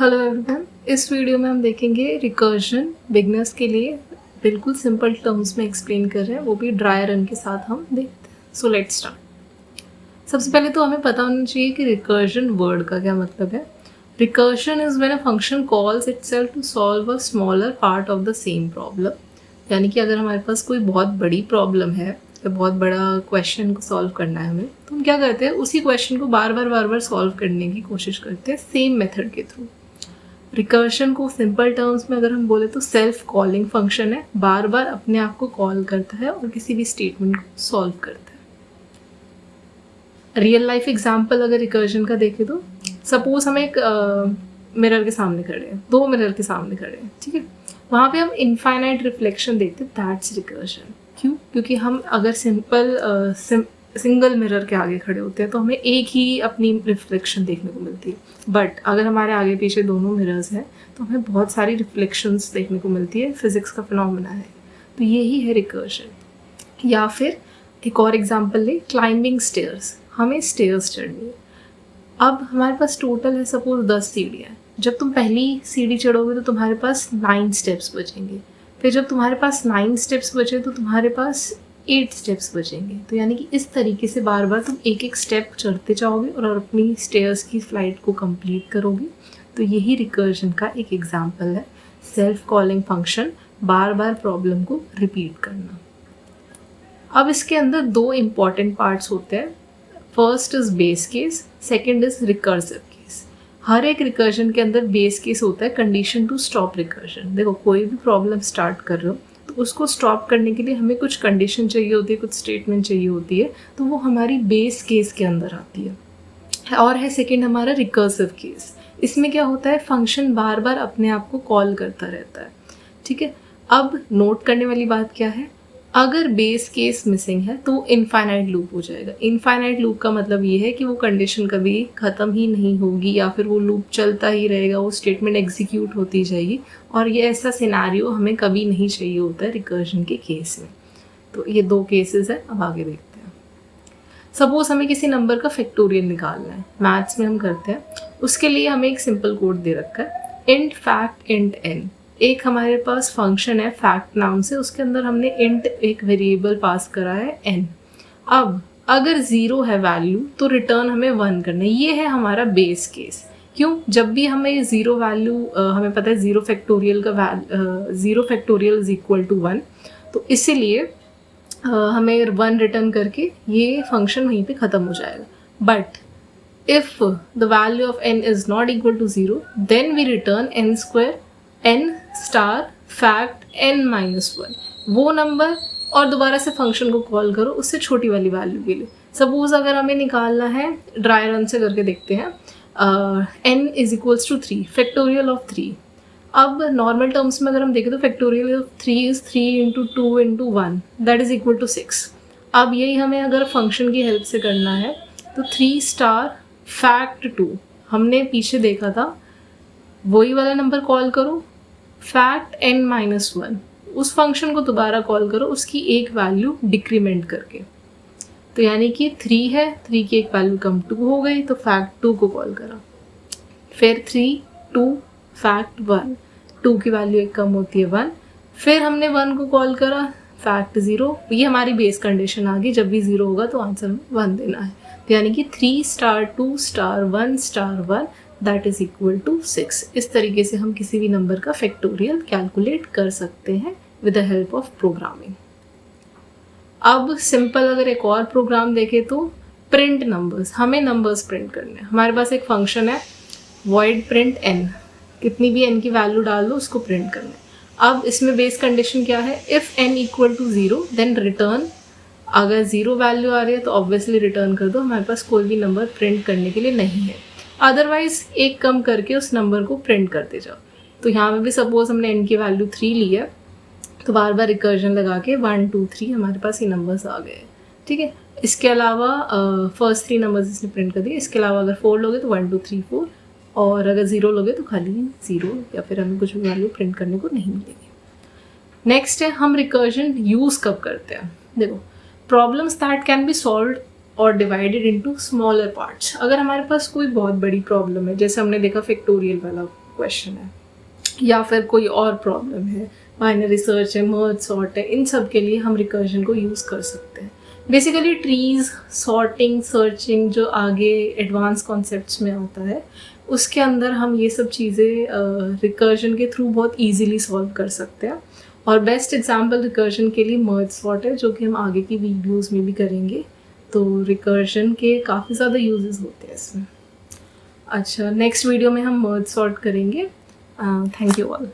Hello everyone, इस video में हम देखेंगे रिकर्जन बिगनर्स के लिए बिल्कुल सिंपल टर्म्स में एक्सप्लेन कर रहे हैं, वो भी ड्राई रन के साथ हम देखते हैं। So let's start. सबसे पहले तो हमें पता होना चाहिए कि रिकर्जन वर्ड का क्या मतलब है। Recursion is when a function calls itself to solve a smaller part of the same problem. यानी कि अगर हमारे पास कोई बहुत बड़ी प्रॉब्लम है या बहुत बड़ा क्वेश्चन को सॉल्व करना है हमें, तो हम क्या करते हैं, उसी क्वेश्चन को बार बार सॉल्व करने की कोशिश करते हैं सेम मेथड के थ्रू। रिकर्शन को सिंपल टर्म्स में अगर हम बोले तो सेल्फ कॉलिंग फंक्शन है, बार बार अपने आप को कॉल करता है और किसी भी स्टेटमेंट को सॉल्व करता है। रियल लाइफ एग्जांपल अगर रिकर्शन का देखें तो सपोज हम एक मिरर के सामने खड़े हैं, दो मिरर के सामने खड़े हैं, ठीक है। वहाँ पे हम इनफाइनाइट रिफ्लेक्शन देखते हैं, दैट्स रिकर्शन। क्यों? क्योंकि हम अगर सिंगल मिरर के आगे खड़े होते हैं तो हमें एक ही अपनी रिफ्लेक्शन देखने को मिलती है, बट अगर हमारे आगे पीछे दोनों मिरर्स हैं तो हमें बहुत सारी रिफ्लेक्शंस देखने को मिलती है। फिजिक्स का फिनोमेना है, तो यही है रिकर्शन। या फिर एक और एग्जांपल ले, क्लाइंबिंग स्टेयर्स। हमें स्टेयर्स चढ़नी है, अब हमारे पास टोटल है सपोज 10 सीढ़ियाँ। जब तुम पहली सीढ़ी चढ़ोगे तो तुम्हारे पास 9 स्टेप्स बचेंगे, फिर जब तुम्हारे पास 9 स्टेप्स बचे तो तुम्हारे पास 8 स्टेप्स बचेंगे। तो यानी कि इस तरीके से बार बार तुम एक एक स्टेप चढ़ते जाओगे और अपनी स्टेयर्स की फ्लाइट को कंप्लीट करोगे। तो यही रिकर्जन का एक एग्जांपल है, सेल्फ कॉलिंग फंक्शन, बार बार प्रॉब्लम को रिपीट करना। अब इसके अंदर दो इम्पॉर्टेंट पार्ट्स होते हैं। First is base case, second is recursive case. हर एक रिकर्जन के अंदर बेस केस होता है कंडीशन टू स्टॉप रिकर्जन। देखो, कोई भी प्रॉब्लम स्टार्ट कर रहे हो तो उसको स्टॉप करने के लिए हमें कुछ कंडीशन चाहिए होती है, कुछ स्टेटमेंट चाहिए होती है, तो वो हमारी बेस केस के अंदर आती है। और है सेकेंड हमारा रिकर्सिव केस। इसमें क्या होता है, फंक्शन बार बार अपने आप को कॉल करता रहता है, ठीक है। अब नोट करने वाली बात क्या है, अगर बेस केस मिसिंग है तो इनफाइनाइट लूप हो जाएगा। इनफाइनाइट लूप का मतलब ये है कि वो कंडीशन कभी ख़त्म ही नहीं होगी, या फिर वो लूप चलता ही रहेगा, वो स्टेटमेंट एग्जीक्यूट होती जाएगी। और ये ऐसा सिनेरियो हमें कभी नहीं चाहिए होता है रिकर्जन के केस में। तो ये दो केसेस हैं, अब आगे देखते हैं। सपोज हमें किसी नंबर का फैक्टोरियल निकालना है, मैथ्स में हम करते हैं। उसके लिए हमें एक सिंपल कोड दे रखा है, इंट फैक्ट इंट एन। एक हमारे पास फंक्शन है फैक्ट नाम से, उसके अंदर हमने इंट एक वेरिएबल पास करा है एन। अब अगर 0 है वैल्यू तो रिटर्न हमें 1 करना है। ये है हमारा बेस केस। क्यों? जब भी हमें 0 वैल्यू, हमें पता है 0 फैक्टोरियल का 0 फैक्टोरियल इज इक्वल टू 1, तो इसीलिए हमें 1 रिटर्न करके ये फंक्शन वहीं पे ख़त्म हो जाएगा। But if the value of n is not equal to 0, then we return n square n star fact n minus 1, वो नंबर, और दोबारा से फंक्शन को कॉल करो उससे छोटी वाली वैल्यू के लिए। सपोज अगर हमें निकालना है, ड्राई रन से करके देखते हैं, n is equals to 3, factorial of 3। अब नॉर्मल टर्म्स में अगर हम देखें तो factorial of 3 is 3 into 2 into 1, that is equal to 6। अब यही हमें अगर फंक्शन की हेल्प से करना है तो 3 स्टार फैक्ट 2, हमने पीछे देखा था, वही वाला नंबर कॉल करो, फैक्ट n माइनस 1, उस फंक्शन को दोबारा कॉल करो उसकी एक वैल्यू डिक्रीमेंट करके। तो यानी कि 3 है, 3 की एक वैल्यू कम 2 हो गई, तो फैक्ट 2 को कॉल करा, फिर 3 2 फैक्ट 1, 2 की वैल्यू एक कम होती है 1, फिर हमने 1 को कॉल करा, फैक्ट 0। ये हमारी बेस कंडीशन आ गई, जब भी 0 होगा तो आंसर में 1 देना है। तो यानी कि 3 star 2 star 1 star 1 that is equal to 6। इस तरीके से हम किसी भी नंबर का फैक्टोरियल कैलकुलेट कर सकते हैं with the help of programming. अब सिंपल अगर एक और प्रोग्राम देखें तो प्रिंट नंबर्स, हमें नंबर्स प्रिंट करने हैं। हमारे पास एक फंक्शन है वॉइड प्रिंट n, कितनी भी n की वैल्यू डाल दो उसको प्रिंट करना है। अब इसमें बेस कंडीशन क्या है, if n equal to 0 then return. अगर 0 वैल्यू आ रही है तो ऑब्वियसली रिटर्न कर दो, हमारे पास कोई भी नंबर प्रिंट करने के लिए नहीं है। अदरवाइज एक कम करके उस नंबर को प्रिंट करते जाओ। तो यहाँ पे भी सपोज हमने n की वैल्यू 3 ली है, तो बार बार रिकर्जन लगा के 1 2 3 हमारे पास ये नंबर्स आ गए, ठीक है। इसके अलावा फर्स्ट 3 नंबर्स इसने प्रिंट कर दिए। इसके अलावा अगर 4 लोगे तो 1 2 3 4, और अगर 0 लोगे तो खाली 0, या फिर हमें कुछ भी वैल्यू प्रिंट करने को नहीं मिलेगी। नेक्स्ट है हम रिकर्जन यूज़ कब करते हैं। देखो, problems that can be solved और डिवाइडेड इनटू स्मॉलर पार्ट्स। अगर हमारे पास कोई बहुत बड़ी प्रॉब्लम है, जैसे हमने देखा फैक्टोरियल वाला क्वेश्चन है या फिर कोई और प्रॉब्लम है, बाइनरी सर्च है, मर्ज सॉर्ट है, इन सब के लिए हम रिकर्जन को यूज़ कर सकते हैं। बेसिकली ट्रीज, सॉर्टिंग, सर्चिंग जो आगे एडवांस कॉन्सेप्ट्स में आता है, उसके अंदर हम ये सब चीज़ें रिकर्जन के थ्रू बहुत इजीली सॉल्व कर सकते हैं। और बेस्ट एग्जांपल रिकर्जन के लिए मर्ज सॉर्ट है, जो कि हम आगे की वीडियोस में भी करेंगे। तो रिकर्जन के काफ़ी ज़्यादा यूजेस होते हैं इसमें। अच्छा, नेक्स्ट वीडियो में हम मर्ज सॉर्ट करेंगे। Thank you all.